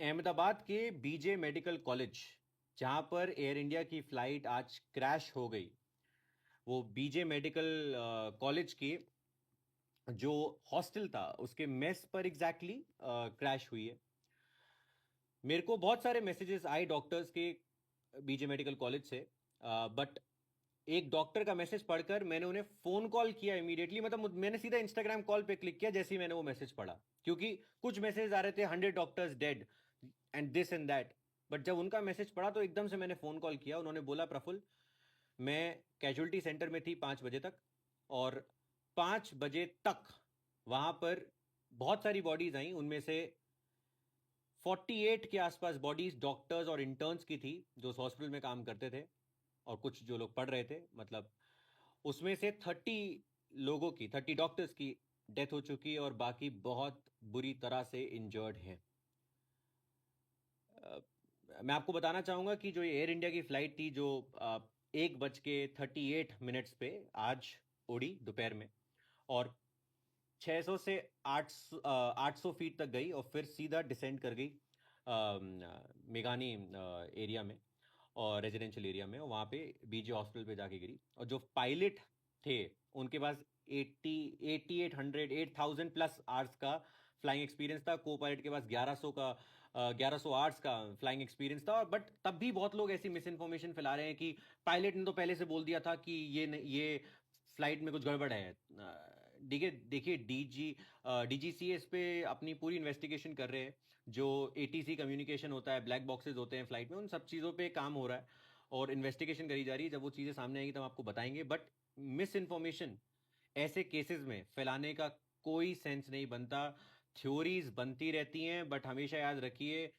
अहमदाबाद के बीजे medical college, जहां पर एयर इंडिया की फ्लाइट आज क्रैश हो गई, वो बीजे मेडिकल कॉलेज के जो हॉस्टल था उसके मेस पर एग्जैक्टली क्रैश हुई है। मेरे को बहुत सारे मैसेजेस आए डॉक्टर्स के बीजे मेडिकल कॉलेज से, बट एक डॉक्टर का मैसेज पढ़कर मैंने उन्हें फोन कॉल किया इमीडिएटली। मतलब मैंने सीधा इंस्टाग्राम कॉल पे क्लिक किया जैसे ही मैंने वो मैसेज पढ़ा, क्योंकि कुछ मैसेज आ रहे थे 100 doctors dead and this and that. But जब उनका मैसेज पढ़ा तो एकदम से मैंने फोन कॉल किया। उन्होंने बोला, प्रफुल्ल, मैं कैजुअलिटी सेंटर में थी 5 बजे तक, और 5 बजे तक वहां पर बहुत सारी बॉडीज आई। उनमें से 48 के आसपास बॉडीज डॉक्टर्स और इंटर्न्स की थी जो उस हॉस्पिटल में काम करते थे, और कुछ जो लोग पढ़ रहे थे। मतलब उसमें से 30 डॉक्टर्स की डेथ हो चुकी है और बाकी बहुत बुरी तरह से इंजर्ड हैं। अ, मैं आपको बताना चाहूंगा कि जो एयर इंडिया की फ्लाइट थी, जो 1:38 पे आज उड़ी दोपहर में, और 600 से 800 फीट तक गई और फिर सीधा डिसेंड कर गई मेघानी एरिया में और रेजिडेंशियल एरिया में। वहाँ पे बीजे हॉस्पिटल पे जाके गिरी। और जो पायलट थे उनके पास 8,000 प्लस आवर्स का फ्लाइंग एक्सपीरियंस था। को पायलट के पास 1100 आवर्स का फ्लाइंग एक्सपीरियंस था। बट तब भी बहुत लोग ऐसी मिस इन्फॉर्मेशन फैला रहे हैं कि पायलट ने तो पहले से बोल दिया था कि ये फ्लाइट में कुछ गड़बड़ है। देखिए देखिए डीजीसीए इस पे अपनी पूरी इन्वेस्टिगेशन कर रहे हैं। जो एटीसी कम्युनिकेशन होता है, ब्लैक बॉक्सेस होते हैं फ्लाइट में, उन सब चीज़ों पे काम हो रहा है और इन्वेस्टिगेशन करी जा रही है। जब वो चीज़ें सामने आएंगी तब आपको बताएंगे। बट मिस इन्फॉर्मेशन ऐसे केसेस में फैलाने का कोई सेंस नहीं बनता। थ्योरीज बनती रहती हैं, बट हमेशा याद रखिए,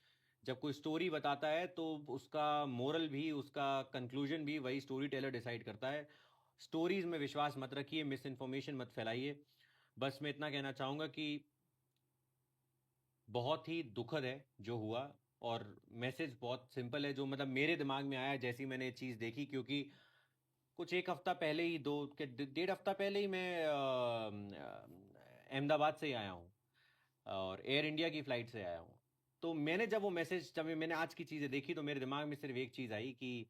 जब कोई स्टोरी बताता है तो उसका मोरल भी, उसका कंक्लूजन भी वही स्टोरी टेलर डिसाइड करता है। स्टोरीज में विश्वास मत रखिए, मिस इन्फॉर्मेशन मत फैलाइए। बस मैं इतना कहना चाहूंगा कि बहुत ही दुखद है जो हुआ, और मैसेज बहुत सिंपल है जो मतलब मेरे दिमाग में आया जैसी मैंने चीज़ देखी। क्योंकि कुछ एक हफ्ता पहले ही, 1.5 हफ्ता पहले ही मैं अहमदाबाद से ही आया हूँ और एयर इंडिया की फ्लाइट से आया हूँ। तो मैंने जब वो मैसेज, जब मैंने आज की चीज़ें देखी, तो मेरे दिमाग में सिर्फ एक चीज़ आई कि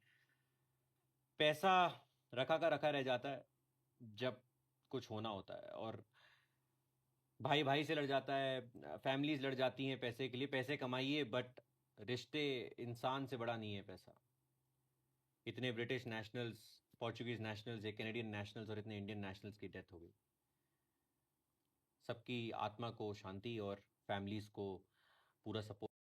पैसा रखा का रखा रह जाता है जब कुछ होना होता है। और भाई भाई से लड़ जाता है, फैमिलीज लड़ जाती हैं पैसे के लिए। पैसे कमाइए, बट रिश्ते, इंसान से बड़ा नहीं है पैसा। इतने ब्रिटिश नेशनल्स, पोर्चुगीज नेशनल्स, एक कैनेडियन नेशनल्स और इतने इंडियन नेशनल्स की डेथ हो गई। सबकी आत्मा को शांति और फैमिलीज को पूरा सपोर्ट।